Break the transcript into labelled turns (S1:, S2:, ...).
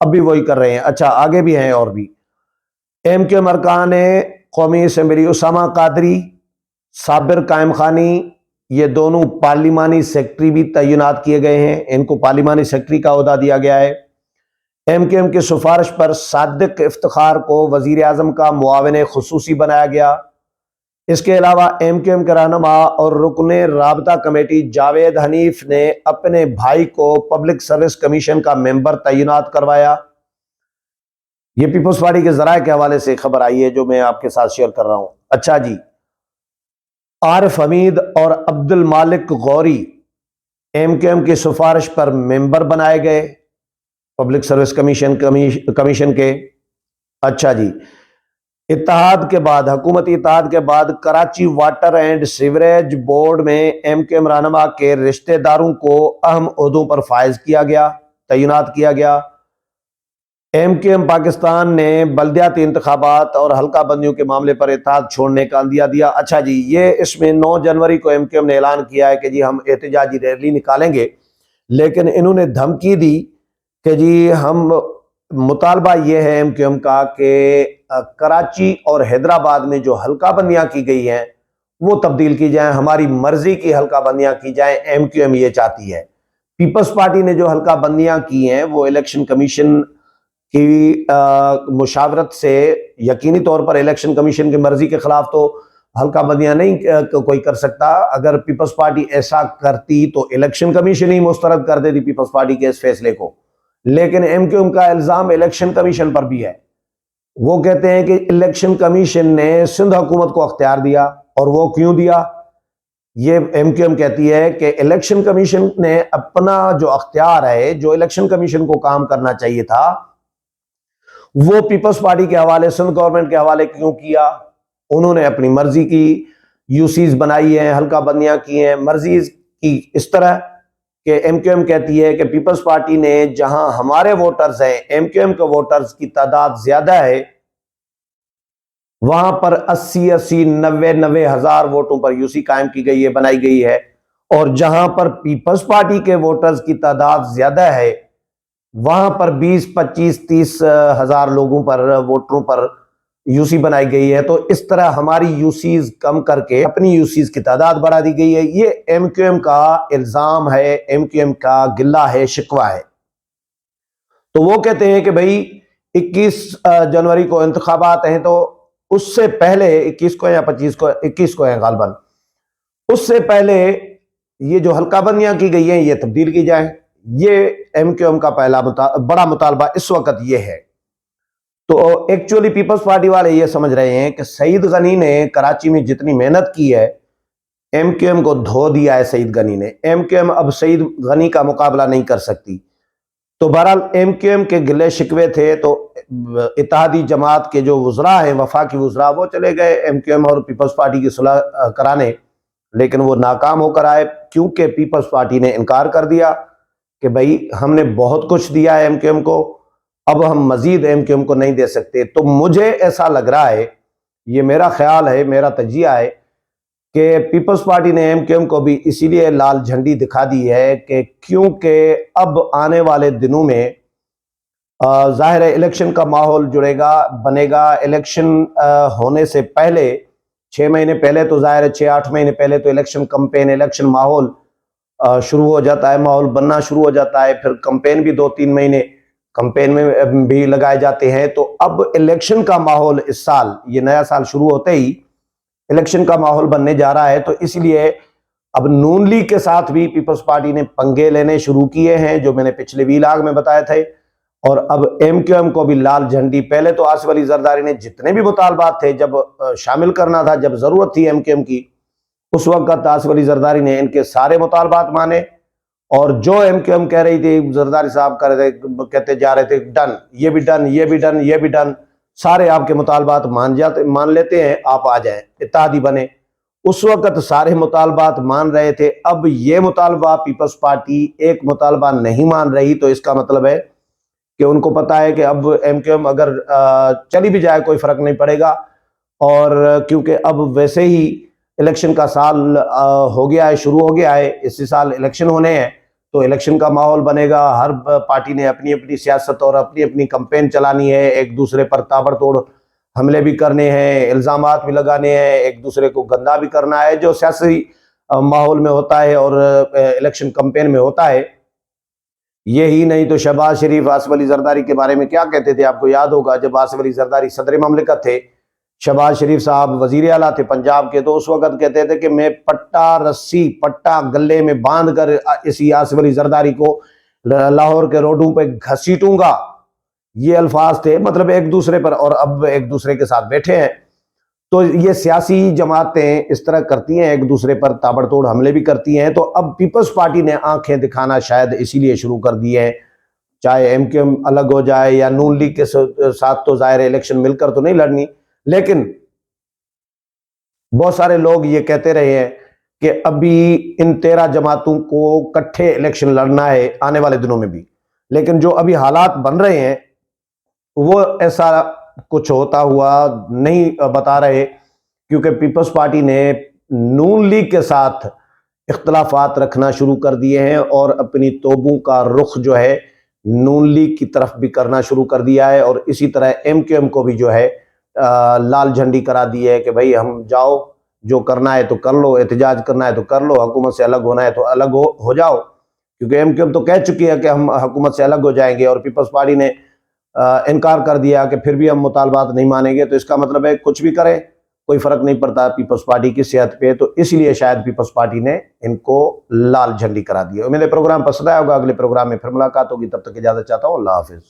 S1: اب بھی وہی کر رہے ہیں. اچھا آگے بھی ہیں اور بھی. ایم کیو ایم ارکان قومی اسمبلی اسامہ قادری، صابر قائم خانی، یہ دونوں پارلیمانی سیکرٹری بھی تعینات کیے گئے ہیں. ان کو پارلیمانی سیکرٹری کا عہدہ دیا گیا ہے. ایم کیو ایم کی سفارش پر صادق افتخار کو وزیر اعظم کا معاون خصوصی بنایا گیا. اس کے علاوہ ایم کیو ایم کے رہنما اور رکن رابطہ کمیٹی جاوید حنیف نے اپنے بھائی کو پبلک سروس کمیشن کا ممبر تعینات کروایا. یہ پیپلز پارٹی کے ذرائع کے حوالے سے خبر آئی ہے جو میں آپ کے ساتھ شیئر کر رہا ہوں. اچھا جی، عارف حمید اور عبد Malik Ghori M Q M کی سفارش پر ممبر بنائے گئے پبلک سروس کمیشن کے. اچھا جی، اتحاد کے بعد، حکومتی اتحاد کے بعد Karachi water and sewerage board میں ایم کیو ایم رہنما کے رشتہ داروں کو اہم عہدوں پر فائز کیا گیا، تعینات کیا گیا. ایم کیو ایم پاکستان نے بلدیاتی انتخابات اور حلقہ بندیوں کے معاملے پر اتحاد چھوڑنے کا عندیہ دیا. اچھا جی، یہ اس میں 9 جنوری کو ایم کیو ایم نے اعلان کیا ہے کہ جی ہم احتجاجی ریلی نکالیں گے، لیکن انہوں نے دھمکی دی کہ جی ہم مطالبہ یہ ہے ایم کیو ایم کا کہ کراچی اور حیدرآباد میں جو حلقہ بندیاں کی گئی ہیں وہ تبدیل کی جائیں، ہماری مرضی کی حلقہ بندیاں کی جائیں. ایم کیو ایم یہ چاہتی ہے. پیپلز پارٹی نے جو حلقہ بندیاں کی ہیں وہ الیکشن کمیشن کی مشاورت سے، یقینی طور پر الیکشن کمیشن کی مرضی کے خلاف تو حلقہ بندیاں نہیں کوئی کر سکتا. اگر پیپلز پارٹی ایسا کرتی تو الیکشن کمیشن ہی مسترد کر دیتی پیپلز پارٹی کے اس فیصلے کو. لیکن ایم کیو ایم کا الزام الیکشن کمیشن پر بھی ہے. وہ کہتے ہیں کہ الیکشن کمیشن نے سندھ حکومت کو اختیار دیا، اور وہ کیوں دیا؟ یہ ایم کیو ایم کہتی ہے کہ الیکشن کمیشن نے اپنا جو اختیار ہے، جو الیکشن کمیشن کو کام کرنا چاہیے تھا، وہ پیپلز پارٹی کے حوالے، سندھ گورنمنٹ کے حوالے کیوں کیا؟ انہوں نے اپنی مرضی کی یو سیز بنائی ہیں، حلقہ بندیاں کی ہیں، مرضی کی اس طرح کہ ایم کیو ایم کہتی ہے کہ پیپلز پارٹی نے جہاں ہمارے ووٹرز ہیں، ایم کیو ایم کے ووٹرز کی تعداد زیادہ ہے، وہاں پر 80 ہزار ووٹوں پر یو سی قائم کی گئی ہے، بنائی گئی ہے. اور جہاں پر پیپلز پارٹی کے ووٹرز کی تعداد زیادہ ہے وہاں پر 20-25-30 ہزار لوگوں پر، ووٹروں پر یو سی بنائی گئی ہے. تو اس طرح ہماری یو سیز کم کر کے اپنی یو سیز کی تعداد بڑھا دی گئی ہے. یہ ایم کیو ایم کا الزام ہے، ایم کیو ایم کا گلہ ہے، شکوہ ہے. تو وہ کہتے ہیں کہ بھئی 21 جنوری کو انتخابات ہیں، تو اس سے پہلے 21 کو یا 25 کو، 21 کو ہیں غالباً، اس سے پہلے یہ جو حلقہ بندیاں کی گئی ہیں یہ تبدیل کی جائیں. یہ ایم کیو ایم کا پہلا بڑا مطالبہ اس وقت یہ ہے. تو ایکچولی پیپلز پارٹی والے یہ سمجھ رہے ہیں کہ سعید غنی نے کراچی میں جتنی محنت کی ہے، ایم کیو ایم کو دھو دیا ہے سعید غنی نے. ایم کیو ایم اب سعید غنی کا مقابلہ نہیں کر سکتی. تو بہرحال ایم کیو ایم کے گلے شکوے تھے، تو اتحادی جماعت کے جو وزراء ہیں، وفاقی وزراء، وہ چلے گئے ایم کیو ایم اور پیپلز پارٹی کی صلح کرانے، لیکن وہ ناکام ہو کر آئے، کیونکہ پیپلز پارٹی نے انکار کر دیا کہ بھائی ہم نے بہت کچھ دیا ہے ایم کیو ایم کو، اب ہم مزید ایم کیو ایم کو نہیں دے سکتے. تو مجھے ایسا لگ رہا ہے، یہ میرا خیال ہے، میرا تجزیہ ہے کہ پیپلز پارٹی نے ایم کیو ایم کو بھی اسی لیے لال جھنڈی دکھا دی ہے کہ کیونکہ اب آنے والے دنوں میں ظاہر ہے الیکشن کا ماحول جڑے گا، بنے گا. الیکشن ہونے سے پہلے 6 مہینے پہلے، تو ظاہر ہے 6-8 مہینے پہلے تو الیکشن کمپین، الیکشن ماحول شروع ہو جاتا ہے، ماحول بننا شروع ہو جاتا ہے. پھر کمپین بھی 2-3 مہینے کمپین میں بھی لگائے جاتے ہیں. تو اب الیکشن کا ماحول اس سال، یہ نیا سال شروع ہوتے ہی الیکشن کا ماحول بننے جا رہا ہے. تو اس لیے اب نون لیگ کے ساتھ بھی پیپلز پارٹی نے پنگے لینے شروع کیے ہیں، جو میں نے پچھلے ویلاگ میں بتایا تھے. اور اب ایم کیو ایم کو بھی لال جھنڈی، پہلے تو آصف علی زرداری نے جتنے بھی مطالبات تھے جب شامل کرنا تھا، جب ضرورت تھی ایم کیو ایم کی، اس وقت آصف علی زرداری نے ان کے سارے مطالبات مانے. اور جو ایم کیو ایم کہہ رہی تھی، زرداری صاحب کہتے جا رہے تھے ڈن، یہ بھی ڈن، یہ بھی ڈن، یہ بھی ڈن، سارے آپ کے مطالبات مان لیتے ہیں، آپ آ جائیں، اتحادی بنے. اس وقت سارے مطالبات مان رہے تھے. اب یہ مطالبہ پیپلز پارٹی ایک مطالبہ نہیں مان رہی، تو اس کا مطلب ہے کہ ان کو پتا ہے کہ اب ایم کیو ایم اگر چلی بھی جائے کوئی فرق نہیں پڑے گا. اور کیونکہ اب ویسے ہی الیکشن کا سال ہو گیا ہے، شروع ہو گیا ہے، اسی سال الیکشن ہونے ہیں، تو الیکشن کا ماحول بنے گا. ہر پارٹی نے اپنی اپنی سیاست اور اپنی اپنی کمپین چلانی ہے, ایک دوسرے پر تابڑ توڑ حملے بھی کرنے ہیں, الزامات بھی لگانے ہیں, ایک دوسرے کو گندا بھی کرنا ہے, جو سیاسی ماحول میں ہوتا ہے اور الیکشن کمپین میں ہوتا ہے. یہی نہیں تو شہباز شریف آصف علی زرداری کے بارے میں کیا کہتے تھے؟ آپ کو یاد ہوگا, جب آصف علی زرداری صدر مملکت تھے, شہباز شریف صاحب وزیر اعلیٰ تھے پنجاب کے, تو اس وقت کہتے تھے کہ میں پٹا گلے میں باندھ کر اسی آصف علی زرداری کو لاہور کے روڈوں پہ گھسیٹوں گا. یہ الفاظ تھے, مطلب ایک دوسرے پر, اور اب ایک دوسرے کے ساتھ بیٹھے ہیں. تو یہ سیاسی جماعتیں اس طرح کرتی ہیں, ایک دوسرے پر تابڑ توڑ حملے بھی کرتی ہیں. تو اب پیپلز پارٹی نے آنکھیں دکھانا شاید اسی لیے شروع کر دی ہے, چاہے ایم کیو ایم الگ ہو جائے یا نون لیگ کے ساتھ, تو ظاہر الیکشن مل کر تو نہیں لڑنی, لیکن بہت سارے لوگ یہ کہتے رہے ہیں کہ ابھی ان 13 جماعتوں کو کٹھے الیکشن لڑنا ہے آنے والے دنوں میں بھی. لیکن جو ابھی حالات بن رہے ہیں وہ ایسا کچھ ہوتا ہوا نہیں بتا رہے, کیونکہ پیپلز پارٹی نے نون لیگ کے ساتھ اختلافات رکھنا شروع کر دیے ہیں اور اپنی توبوں کا رخ جو ہے نون لیگ کی طرف بھی کرنا شروع کر دیا ہے. اور اسی طرح ایم کیو ایم کو بھی جو ہے لال جھنڈی کرا دی ہے کہ بھائی ہم جاؤ, جو کرنا ہے تو کر لو, احتجاج کرنا ہے تو کر لو, حکومت سے الگ ہونا ہے تو الگ ہو جاؤ. کیونکہ ایم کیو ایم تو کہہ چکی ہے کہ ہم حکومت سے الگ ہو جائیں گے, اور پیپلز پارٹی نے انکار کر دیا کہ پھر بھی ہم مطالبات نہیں مانیں گے. تو اس کا مطلب ہے کچھ بھی کریں کوئی فرق نہیں پڑتا پیپلز پارٹی کی صحت پہ. تو اس لیے شاید پیپلز پارٹی نے ان کو لال جھنڈی کرا دی ہے. امید ہے پروگرام پسند آیا ہوگا, اگلے پروگرام میں پھر ملاقات ہوگی, تب تک اجازت چاہتا ہوں, اللہ حافظ.